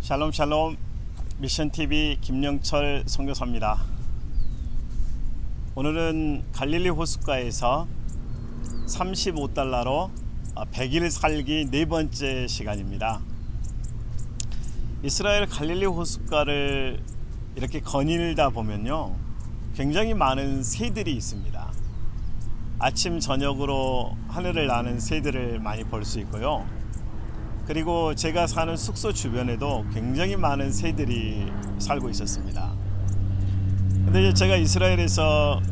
샬롬 샬롬. 미션TV 김영철 선교사입니다. 오늘은 갈릴리 호숫가에서 35달러로 100일 살기 네 번째 시간입니다. 이스라엘 갈릴리 호숫가를 이렇게 거닐다 보면요, 굉장히 많은 새들이 있습니다. 아침 저녁으로 하늘을 나는 새들을 많이 볼 수 있고요. 그리고 제가 사는 숙소 주변에도 굉장히 많은 새들이 살고 있었습니다. 근데 이제 제가 이스라엘에서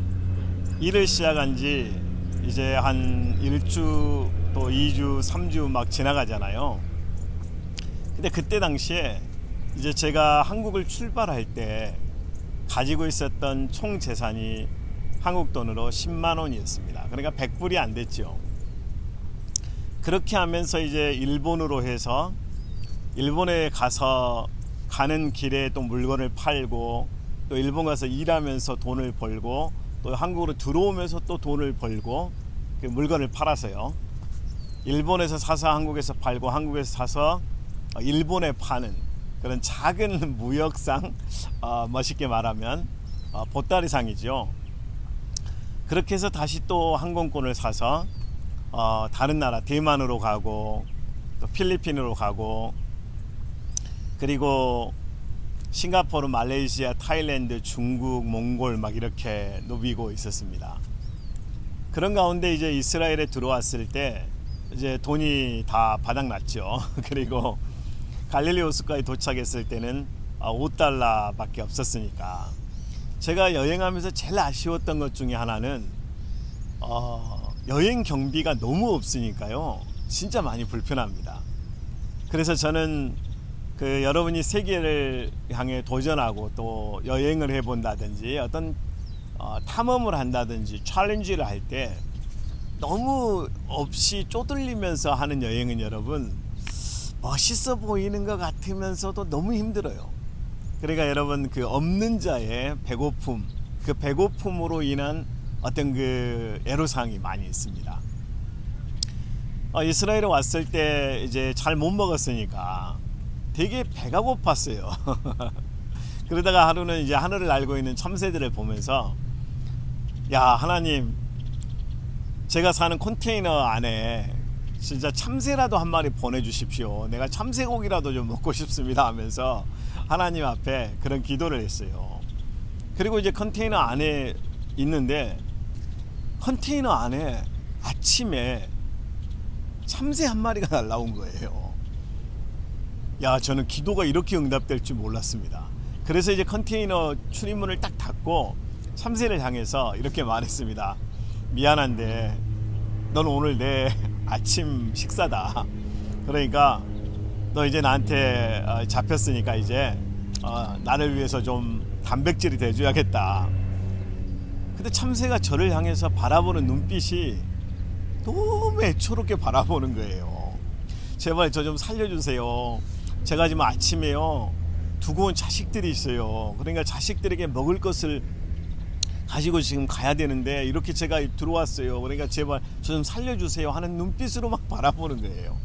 일을 시작한 지 이제 한 1주 또 2주 3주 막 지나가잖아요. 근데 그때 당시에 이제 제가 한국을 출발할 때 가지고 있었던 총 재산이 한국 돈으로 10만 원이었습니다. 그러니까 100불이 안 됐죠. 그렇게 하면서 이제 일본으로 해서 일본에 가서 가는 길에 또 물건을 팔고 또 일본 가서 일하면서 돈을 벌고 또 한국으로 들어오면서 또 돈을 벌고 그 물건을 팔아서요. 일본에서 사서 한국에서 팔고 한국에서 사서 일본에 파는 그런 작은 무역상, 멋있게 말하면 보따리상이죠. 그렇게 해서 다시 또 항공권을 사서 다른 나라 대만으로 가고 또 필리핀으로 가고 그리고 싱가포르, 말레이시아, 타일랜드, 중국, 몽골 막 이렇게 누비고 있었습니다. 그런 가운데 이제 이스라엘에 들어왔을 때 이제 돈이 다 바닥났죠. 그리고 갈릴리 호숫가에 도착했을 때는 5달러 밖에 없었으니까 제가 여행하면서 제일 아쉬웠던 것 중에 하나는 여행 경비가 너무 없으니까요, 진짜 많이 불편합니다. 그래서 저는 여러분이 세계를 향해 도전하고 또 여행을 해본다든지 어떤 탐험을 한다든지 챌린지를 할 때 너무 없이 쪼들리면서 하는 여행은 여러분 멋있어 보이는 것 같으면서도 너무 힘들어요. 그러니까 여러분 없는 자의 배고픔, 그 배고픔으로 인한 어떤 애로사항이 많이 있습니다. 이스라엘에 왔을 때 이제 잘 못 먹었으니까 되게 배가 고팠어요. 그러다가 하루는 이제 하늘을 날고 있는 참새들을 보면서, 야, 하나님, 제가 사는 컨테이너 안에 진짜 참새라도 한 마리 보내주십시오. 내가 참새고기라도 좀 먹고 싶습니다 하면서 하나님 앞에 그런 기도를 했어요. 그리고 이제 컨테이너 안에 있는데 컨테이너 안에 아침에 참새 한 마리가 날라온 거예요. 야, 저는 기도가 이렇게 응답될 줄 몰랐습니다. 그래서 이제 컨테이너 출입문을 딱 닫고 참새를 향해서 이렇게 말했습니다. 미안한데 넌 오늘 내 아침 식사다. 그러니까 너 이제 나한테 잡혔으니까 이제 나를 위해서 좀 단백질이 돼줘야겠다. 근데 참새가 저를 향해서 바라보는 눈빛이 너무 애초롭게 바라보는 거예요. 제발 저 좀 살려주세요. 제가 지금 아침에요 두고 온 자식들이 있어요. 그러니까 자식들에게 먹을 것을 가지고 지금 가야 되는데 이렇게 제가 들어왔어요. 그러니까 제발 저 좀 살려주세요 하는 눈빛으로 막 바라보는 거예요.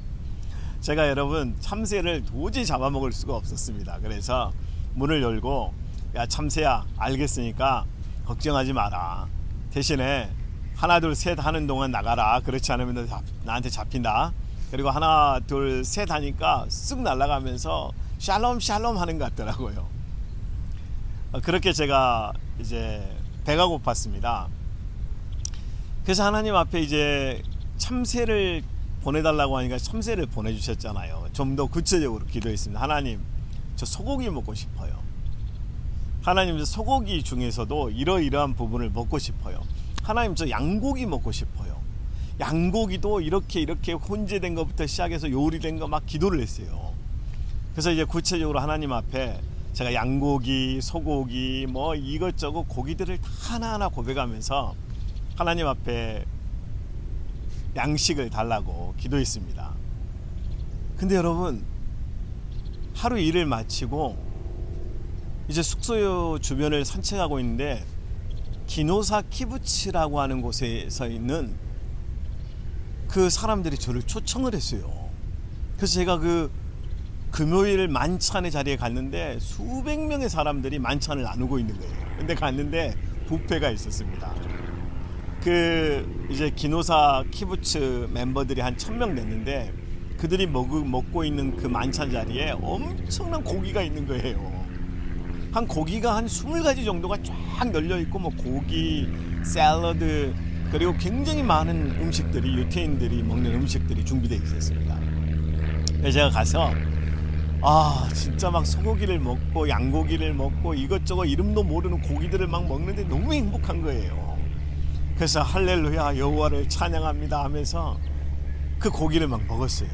제가 여러분 참새를 도저히 잡아먹을 수가 없었습니다. 그래서 문을 열고, 야, 참새야, 알겠으니까 걱정하지 마라. 대신에 하나 둘 셋 하는 동안 나가라. 그렇지 않으면 나한테 잡힌다. 그리고 하나 둘 셋 하니까 쓱 날아가면서 샬롬 샬롬 하는 것 같더라고요. 그렇게 제가 이제 배가 고팠습니다. 그래서 하나님 앞에 이제 참새를 보내달라고 하니까 참새를 보내주셨잖아요. 좀 더 구체적으로 기도했습니다. 하나님, 저 소고기 먹고 싶어요. 하나님, 저 소고기 중에서도 이러이러한 부분을 먹고 싶어요. 하나님, 저 양고기 먹고 싶어요. 양고기도 이렇게 혼재된 것부터 시작해서 요리된 거 막 기도를 했어요. 그래서 이제 구체적으로 하나님 앞에 제가 양고기, 소고기 뭐 이것저것 고기들을 다 하나하나 고백하면서 하나님 앞에 양식을 달라고 기도했습니다. 근데 여러분, 하루 일을 마치고 이제 숙소 주변을 산책하고 있는데 기노사 키부츠라고 하는 곳에서 있는 그 사람들이 저를 초청을 했어요. 그래서 제가 금요일 만찬의 자리에 갔는데 수백 명의 사람들이 만찬을 나누고 있는 거예요. 근데 갔는데 뷔페가 있었습니다. 그 이제 기노사 키부츠 멤버들이 한 1000명 됐는데 그들이 먹고 있는 그 만찬 자리에 엄청난 고기가 있는 거예요. 한 고기가 한 20가지 정도가 쫙 널려 있고 뭐 고기, 샐러드, 그리고 굉장히 많은 음식들이, 유태인들이 먹는 음식들이 준비되어 있었습니다. 그래서 제가 가서 진짜 막 소고기를 먹고 양고기를 먹고 이것저것 이름도 모르는 고기들을 막 먹는데 너무 행복한 거예요. 그래서 할렐루야 여호와를 찬양합니다 하면서 그 고기를 막 먹었어요.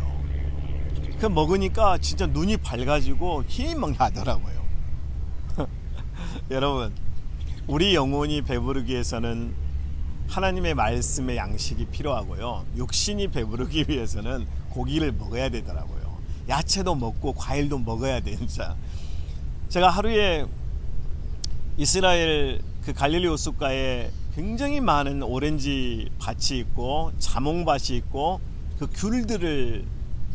그 먹으니까 진짜 눈이 밝아지고 힘이 막 나더라고요. 여러분, 우리 영혼이 배부르기 위해서는 하나님의 말씀의 양식이 필요하고요. 육신이 배부르기 위해서는 고기를 먹어야 되더라고요. 야채도 먹고 과일도 먹어야 돼. 진짜 제가 하루에 이스라엘 그 갈릴리 호숫가에 굉장히 많은 오렌지 밭이 있고 자몽밭이 있고 그 귤들을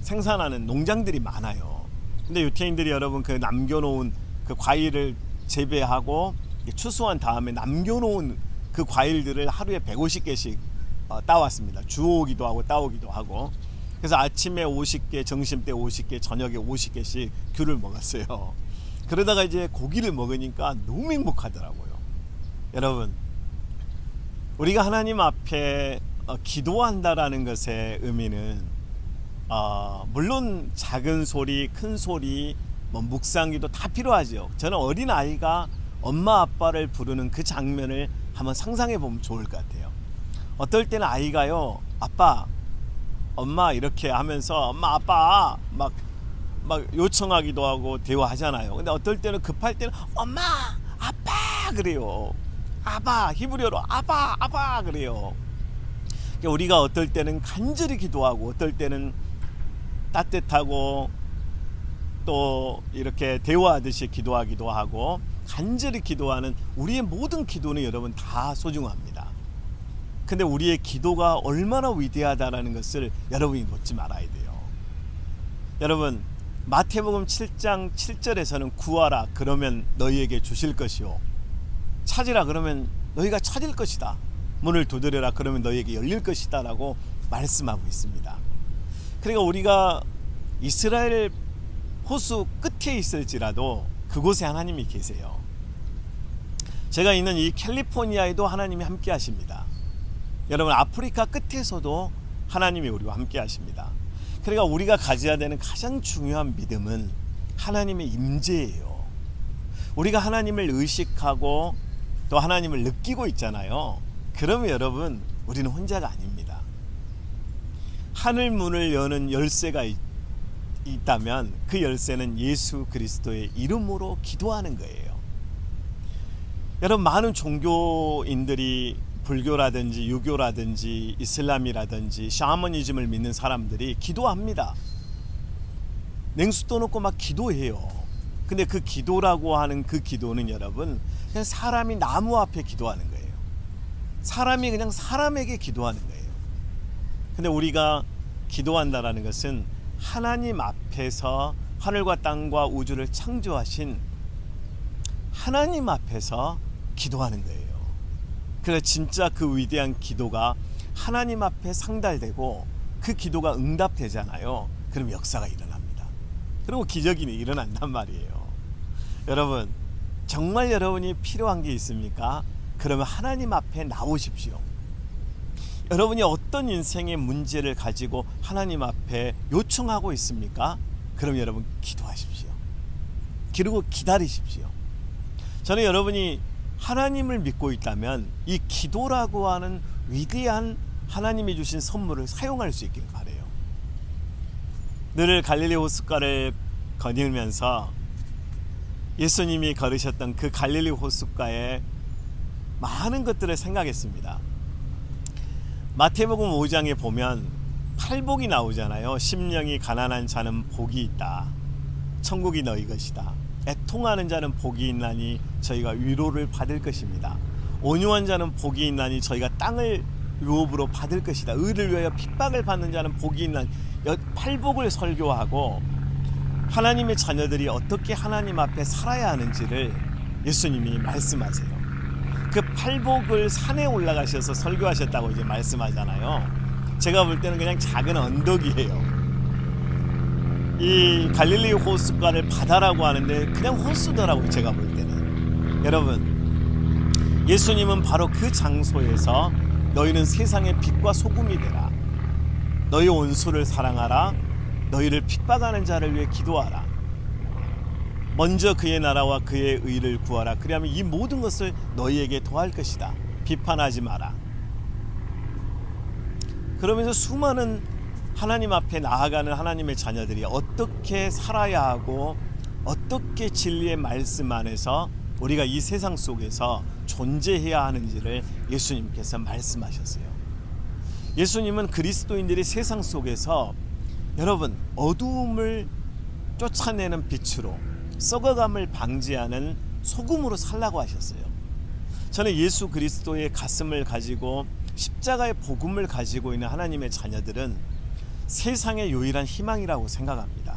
생산하는 농장들이 많아요. 근데 유태인들이 여러분 그 남겨놓은 그 과일을 재배하고 추수한 다음에 남겨놓은 그 과일들을 하루에 150개씩 따왔습니다. 주워오기도 하고 따오기도 하고. 그래서 아침에 50개, 점심때 50개, 저녁에 50개씩 귤을 먹었어요. 그러다가 이제 고기를 먹으니까 너무 행복하더라고요. 여러분, 우리가 하나님 앞에 기도한다라는 것의 의미는 물론 작은 소리, 큰 소리, 뭐 묵상기도 다 필요하죠. 저는 어린 아이가 엄마 아빠를 부르는 그 장면을 한번 상상해 보면 좋을 것 같아요. 어떨 때는 아이가요, 아빠, 엄마 이렇게 하면서 엄마 아빠 막 요청하기도 하고 대화하잖아요. 근데 어떨 때는 급할 때는 엄마 아빠 그래요. 아바, 히브리어로 아바 그래요. 그러니까 우리가 어떨 때는 간절히 기도하고 어떨 때는 따뜻하고 또 이렇게 대화하듯이 기도하기도 하고 간절히 기도하는 우리의 모든 기도는 여러분 다 소중합니다. 근데 우리의 기도가 얼마나 위대하다라는 것을 여러분이 놓지 말아야 돼요. 여러분, 마태복음 7장 7절에서는 구하라 그러면 너희에게 주실 것이요 찾으라 그러면 너희가 찾을 것이다. 문을 두드려라 그러면 너희에게 열릴 것이다 라고 말씀하고 있습니다. 그러니까 우리가 이스라엘 호수 끝에 있을지라도 그곳에 하나님이 계세요. 제가 있는 이 캘리포니아에도 하나님이 함께 하십니다. 여러분, 아프리카 끝에서도 하나님이 우리와 함께 하십니다. 그러니까 우리가 가져야 되는 가장 중요한 믿음은 하나님의 임재예요. 우리가 하나님을 의식하고 또 하나님을 느끼고 있잖아요. 그러면 여러분, 우리는 혼자가 아닙니다. 하늘 문을 여는 열쇠가 있다면 그 열쇠는 예수 그리스도의 이름으로 기도하는 거예요. 여러분, 많은 종교인들이 불교라든지 유교라든지 이슬람이라든지 샤머니즘을 믿는 사람들이 기도합니다. 냉수 떠놓고 막 기도해요. 근데 그 기도라고 하는 그 기도는 여러분 그냥 사람이 나무 앞에 기도하는 거예요. 사람이 그냥 사람에게 기도하는 거예요. 근데 우리가 기도한다라는 것은 하나님 앞에서 하늘과 땅과 우주를 창조하신 하나님 앞에서 기도하는 거예요. 그래서 진짜 그 위대한 기도가 하나님 앞에 상달되고 그 기도가 응답되잖아요. 그럼 역사가 일어납니다. 그리고 기적이 일어난단 말이에요. 여러분, 정말 여러분이 필요한 게 있습니까? 그러면 하나님 앞에 나오십시오. 여러분이 어떤 인생의 문제를 가지고 하나님 앞에 요청하고 있습니까? 그럼 여러분 기도하십시오. 그리고 기다리십시오. 저는 여러분이 하나님을 믿고 있다면 이 기도라고 하는 위대한 하나님이 주신 선물을 사용할 수 있길 바라요. 늘 갈릴리 호숫가를 거닐면서 예수님이 걸으셨던 그 갈릴리 호숫가에 많은 것들을 생각했습니다. 마태복음 5장에 보면 팔복이 나오잖아요. 심령이 가난한 자는 복이 있다. 천국이 너희 것이다. 애통하는 자는 복이 있나니 저희가 위로를 받을 것입니다. 온유한 자는 복이 있나니 저희가 땅을 유업으로 받을 것이다. 의를 위하여 핍박을 받는 자는 복이 있나니 팔복을 설교하고 하나님의 자녀들이 어떻게 하나님 앞에 살아야 하는지를 예수님이 말씀하세요. 그 팔복을 산에 올라가셔서 설교하셨다고 이제 말씀하잖아요. 제가 볼 때는 그냥 작은 언덕이에요. 이 갈릴리 호숫가를 바다라고 하는데 그냥 호수더라고요. 제가 볼 때는. 여러분, 예수님은 바로 그 장소에서 너희는 세상의 빛과 소금이 되라, 너희 원수를 사랑하라, 너희를 핍박하는 자를 위해 기도하라, 먼저 그의 나라와 그의 의를 구하라, 그리하면 이 모든 것을 너희에게 더할 것이다. 비판하지 마라. 그러면서 수많은 하나님 앞에 나아가는 하나님의 자녀들이 어떻게 살아야 하고 어떻게 진리의 말씀 안에서 우리가 이 세상 속에서 존재해야 하는지를 예수님께서 말씀하셨어요. 예수님은 그리스도인들이 세상 속에서 여러분 어두움을 쫓아내는 빛으로, 썩어감을 방지하는 소금으로 살라고 하셨어요. 저는 예수 그리스도의 가슴을 가지고 십자가의 복음을 가지고 있는 하나님의 자녀들은 세상의 유일한 희망이라고 생각합니다.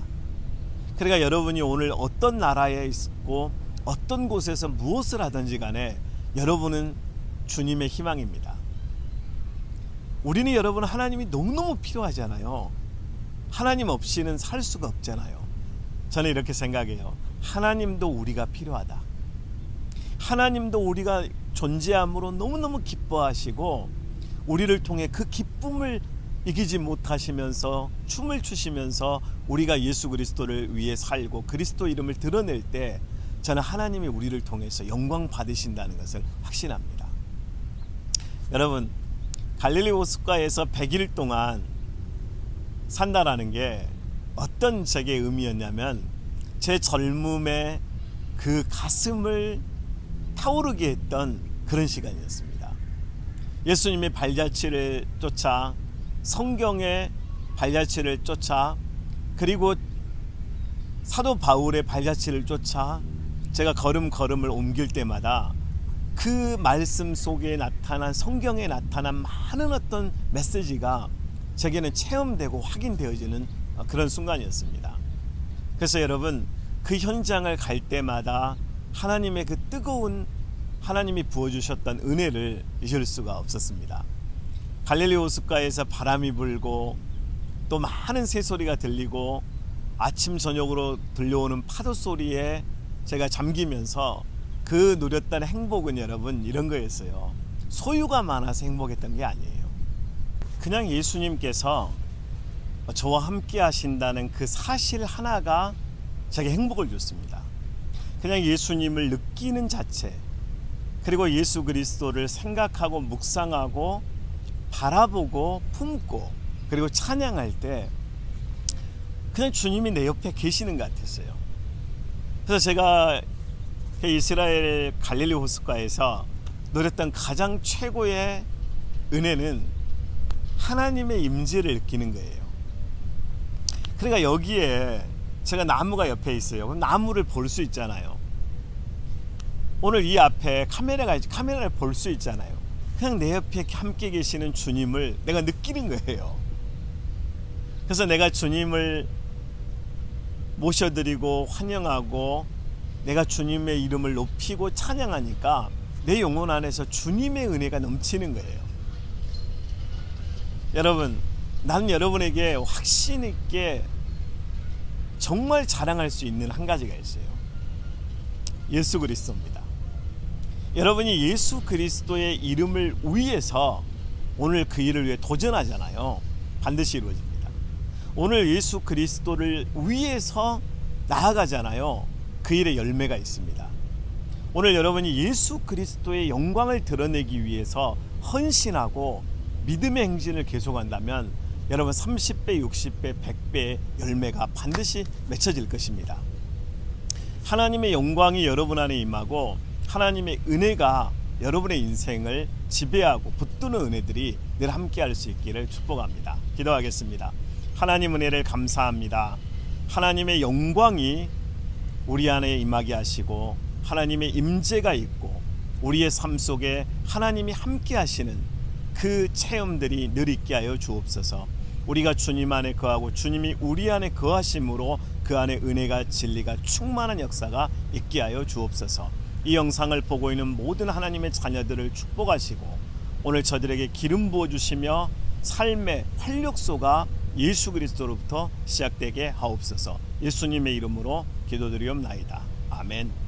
그러니까 여러분이 오늘 어떤 나라에 있고 어떤 곳에서 무엇을 하든지 간에 여러분은 주님의 희망입니다. 우리는 여러분 하나님이 너무너무 필요하잖아요. 하나님 없이는 살 수가 없잖아요. 저는 이렇게 생각해요. 하나님도 우리가 필요하다. 하나님도 우리가 존재함으로 너무너무 기뻐하시고 우리를 통해 그 기쁨을 이기지 못하시면서 춤을 추시면서 우리가 예수 그리스도를 위해 살고 그리스도 이름을 드러낼 때 저는 하나님이 우리를 통해서 영광 받으신다는 것을 확신합니다. 여러분, 갈릴리 호숫가에서 100일 동안 산다라는 게 어떤 제게 의미였냐면 제 젊음의 그 가슴을 타오르게 했던 그런 시간이었습니다. 예수님의 발자취를 쫓아, 성경의 발자취를 쫓아, 그리고 사도 바울의 발자취를 쫓아 제가 걸음을 옮길 때마다 그 말씀 속에 나타난, 성경에 나타난 많은 어떤 메시지가 제게는 체험되고 확인되어지는 그런 순간이었습니다. 그래서 여러분, 그 현장을 갈 때마다 하나님의 그 뜨거운, 하나님이 부어주셨던 은혜를 잊을 수가 없었습니다. 갈릴리 호숫가에서 바람이 불고 또 많은 새소리가 들리고 아침 저녁으로 들려오는 파도 소리에 제가 잠기면서 그 누렸던 행복은 여러분 이런 거였어요. 소유가 많아서 행복했던 게 아니에요. 그냥 예수님께서 저와 함께 하신다는 그 사실 하나가 제게 행복을 줬습니다. 그냥 예수님을 느끼는 자체, 그리고 예수 그리스도를 생각하고 묵상하고 바라보고 품고 그리고 찬양할 때 그냥 주님이 내 옆에 계시는 것 같았어요. 그래서 제가 이스라엘 갈릴리 호숫가에서 누렸던 가장 최고의 은혜는 하나님의 임재를 느끼는 거예요. 그러니까 여기에 제가 나무가 옆에 있어요. 그럼 나무를 볼 수 있잖아요. 오늘 이 앞에 카메라가 있지, 카메라를 볼 수 있잖아요. 그냥 내 옆에 함께 계시는 주님을 내가 느끼는 거예요. 그래서 내가 주님을 모셔드리고 환영하고 내가 주님의 이름을 높이고 찬양하니까 내 영혼 안에서 주님의 은혜가 넘치는 거예요. 여러분, 나는 여러분에게 확신 있게 정말 자랑할 수 있는 한 가지가 있어요. 예수 그리스도입니다. 여러분이 예수 그리스도의 이름을 위해서 오늘 그 일을 위해 도전하잖아요. 반드시 이루어집니다. 오늘 예수 그리스도를 위해서 나아가잖아요. 그 일에 열매가 있습니다. 오늘 여러분이 예수 그리스도의 영광을 드러내기 위해서 헌신하고 믿음의 행진을 계속한다면 여러분 30배, 60배, 100배의 열매가 반드시 맺혀질 것입니다. 하나님의 영광이 여러분 안에 임하고 하나님의 은혜가 여러분의 인생을 지배하고 붙드는 은혜들이 늘 함께할 수 있기를 축복합니다. 기도하겠습니다. 하나님 은혜를 감사합니다. 하나님의 영광이 우리 안에 임하게 하시고 하나님의 임재가 있고 우리의 삶 속에 하나님이 함께 하시는 그 체험들이 늘 있게 하여 주옵소서. 우리가 주님 안에 거하고 주님이 우리 안에 거하심으로 그 안에 은혜가 진리가 충만한 역사가 있게 하여 주옵소서. 이 영상을 보고 있는 모든 하나님의 자녀들을 축복하시고 오늘 저들에게 기름 부어 주시며 삶의 활력소가 예수 그리스도로부터 시작되게 하옵소서. 예수님의 이름으로 기도드리옵나이다. 아멘.